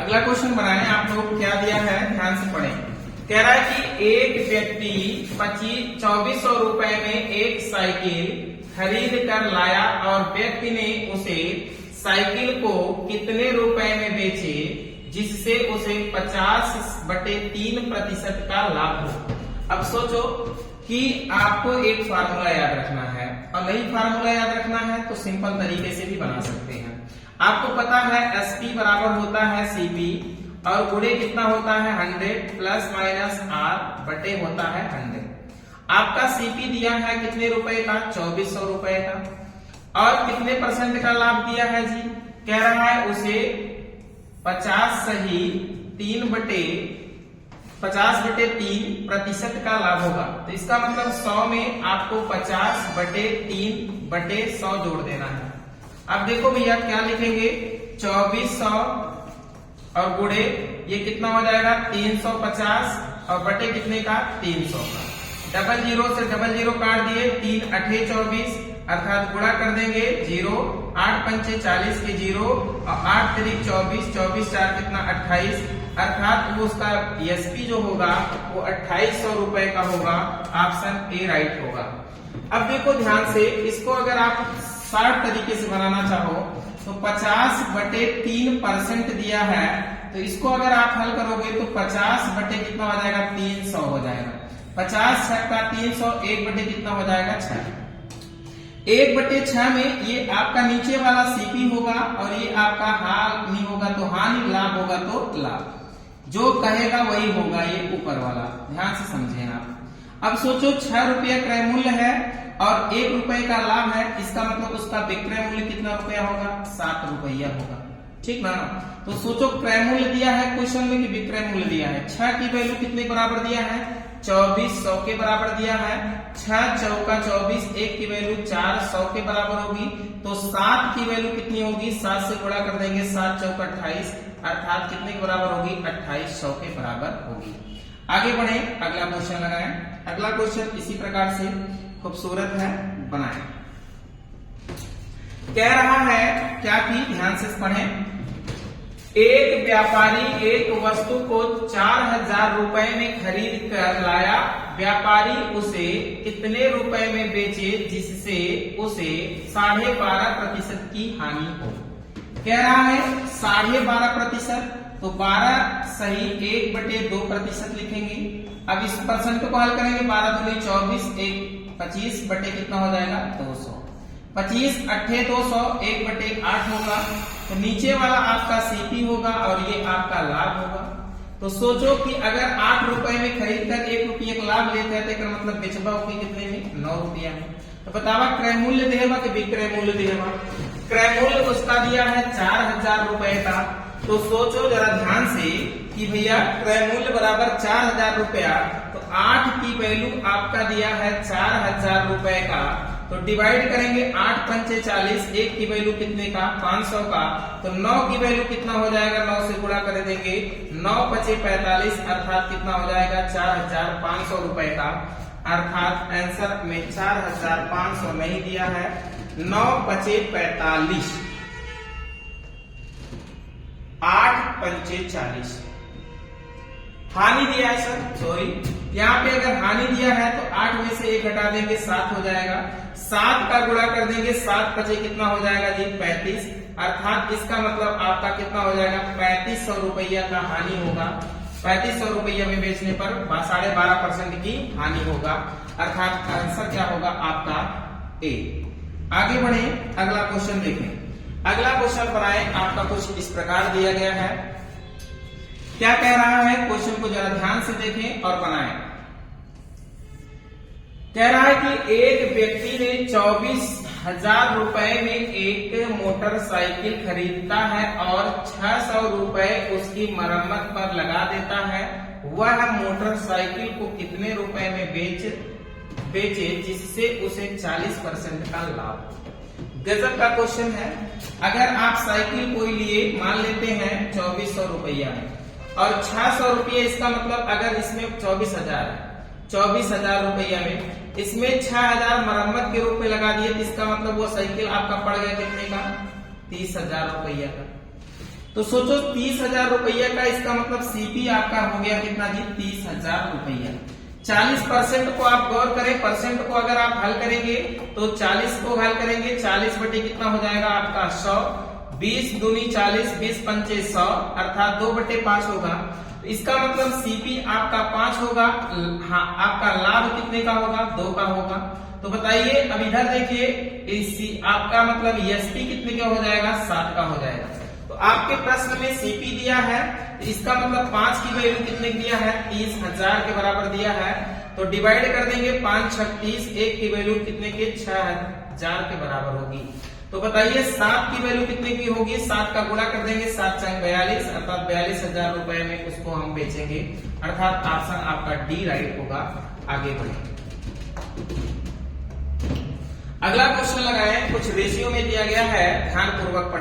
अगला क्वेश्चन बनाए, आप लोग क्या दिया है ध्यान से पढ़ें। कह रहा है कि एक व्यक्ति 2400 रुपए में एक साइकिल खरीद कर लाया और व्यक्ति ने उसे साइकिल को कितने रुपए में बेचे जिससे उसे 50/3% का लाभ हो। अब सोचो कि आपको एक फार्मूला याद रखना है और नहीं फार्मूला याद रखना है तो सिंपल तरीके से भी बना सकते हैं। आपको पता है SP बराबर होता है CP और गुणे कितना होता है 100 प्लस माइनस R बटे होता है 100। आपका CP दिया है कितने रुपए का 2400 रुपए का और कितने % का लाभ दिया है जी, कह रहा है उसे 50/3% का लाभ होगा। तो इसका मतलब 100 में आपको 50/3/100 जोड़ देना है। अब देखो भैया क्या लिखेंगे 2400 और गुणे ये कितना हो जाएगा 350 और बटे कितने का 300 का। डबल जीरो से डबल जीरो काट दिए 3 8 24 अर्थात गुणा कर देंगे 0 8 5 40 के 0 और 8 3 24 24 4 कितना 28 अर्थात वो उसका SP जो होगा वो 2800 रुपए का होगा। ऑप्शन ए राइट होगा। अब देखो ध्यान से, इसको अगर आप शार्ट तरीके से बनाना चाहो तो 50/3% दिया है तो इसको अगर आप हल करोगे तो 50 बटे कितना हो जाएगा 300 हो जाएगा। 50 6 का 300 1 बटे कितना हो जाएगा 6। 1/6 में ये आपका नीचे वाला CP होगा और ये आपका हानि होगा तो हानि, लाभ होगा तो लाभ। जो कहेगा वही होगा ये ऊपर वाला, ध्यान से समझें आप। अब सोचो 6 रुपया क्रय मूल्य है और 1 रुपए का लाभ है, इसका मतलब उसका विक्रय मूल्य कितना रुपया होगा 7 रुपया होगा, ठीक ना। तो सोचो क्रय मूल्य दिया है क्वेश्चन में कि विक्रय मूल्य दिया है। 6 की वैल्यू कितने बराबर दिया है 2400 के बराबर दिया है। 6 चौका 24, 1 की वैल्यू 400 के बराबर होगी तो 7 की वैल्यू कितनी होगी 7 से गुणा कर देंगे 7 चौका 28 अर्थात कितने के बराबर होगी 2800 के बराबर होगी। आगे बढ़े, अगला क्वेश्चन लगाएं। अगला क्वेश्चन इसी प्रकार से खूबसूरत है, बनाएं। कह रहा है क्या कि ध्यान से पढ़ें। एक व्यापारी एक वस्तु को 4000 रुपए में खरीद कर लाया, व्यापारी उसे कितने रुपए में बेचे जिससे उसे 12.5% की हानि हो। कह रहा है 12.5%, तो 12 सही 1/2% लिखेंगे। अब इस परसेंट को हल करेंगे 12 दूनी 24 1 25 बटे कितना हो जाएगा 200। 25 8 200 1/8 होगा तो नीचे वाला आपका CP होगा और ये आपका लाभ होगा। तो सोचो कि अगर 8 रुपए में खरीद कर 1 रुपये का लाभ लेते हैं तो मतलब बेचबा होगी कितने में 9 रुपया में। तो बतावा क्रय मूल्य देगा कि विक्रय मूल्य देगा। क्रय मूल्य उसका दिया है 4000 रुपए का। तो सोचो जरा ध्यान से कि भैया क्रय मूल्य बराबर 4000 रुपया, तो 8 की वैल्यू आपका दिया है 4000 रुपए का, तो डिवाइड करेंगे 8 पंचे 40, 1 की वैल्यू कितने का 500 का, तो 9 की वैल्यू कितना हो जाएगा 9 से गुणा कर देंगे 9 पचे 45 अर्थात कितना हो जाएगा 4500 रुपए का। अर्थात आंसर में 4500 नहीं दिया है, 9 पचे 45 8 पंचे 40 हानि दिया है सर, सॉरी यहाँ पे अगर हानि दिया है तो 8 में से 1 घटा देंगे 7 हो जाएगा। 7 का गुणा कर देंगे 7 पचे कितना हो जाएगा जी 35 अर्थात इसका मतलब आपका कितना हो जाएगा 3500 रुपया का हानि होगा। 3500 रुपया में बेचने पर 12.5% की हानि होगा। अर्थात आंसर क्या होगा आपका ए। आगे बढ़े, अगला क्वेश्चन देखें। अगला क्वेश्चन बनाए, आपका कुछ इस प्रकार दिया गया है। क्या कह रहा है क्वेश्चन को जरा ध्यान से देखें और बनाएं। कह रहा है कि एक व्यक्ति ने 24,000 रुपए में एक मोटरसाइकिल खरीदता है और 600 रुपए उसकी मरम्मत पर लगा देता है। वह मोटरसाइकिल को कितने रुपए में बेचे जिससे उसे 40% का लाभ। गजब का क्वेश्चन है। अगर आप साइकिल कोई लिए मान लेते हैं 2400 रुपया में और 600 रुपये, इसका मतलब अगर इसमें 24,000 है, 24,000 रुपया में इसमें 6,000 मरम्मत के रूप में लगा दिए, इसका मतलब वो साइकिल आपका पड़ गया कितने का 30,000 रुपया का। तो सोचो 30,000 रुपया का, इसका मतलब सीपी आपका हो गया कितना जी, 30,000 रुपया। 40% को आप गौर करें, परसेंट को अगर आप हल करेंगे तो 40 को हल करेंगे, 40 बटे कितना हो जाएगा आपका 100, 20 दूनी 40, 20 पंचे 100, अर्थात 2/5 होगा। तो इसका मतलब सीपी आपका 5 होगा, हाँ आपका लाभ कितने का होगा, 2 का होगा। तो बताइए अब इधर देखिए, आपका मतलब एसपी कितने का हो जाएगा, 7 का हो जाएगा। तो आपके प्रश्न में सीपी दिया है, तो इसका मतलब 5 की वैल्यू कितने दिया है, 30,000 के बराबर दिया है। तो डिवाइड कर देंगे 5 6 30, 1 की वैल्यू कितने के, 6,000 के बराबर होगी। तो बताइए 7 की वैल्यू कितने की होगी, 7 का गुणा कर देंगे, 7 × 42, अर्थात 42,000 रुपए में उसको हम बेचेंगे, अर्थात ऑप्शन आपका डी राइट होगा। आगे बढ़े, अगला क्वेश्चन लगाए, कुछ रेशियो में दिया गया है, ध्यान पूर्वक पढ़ें।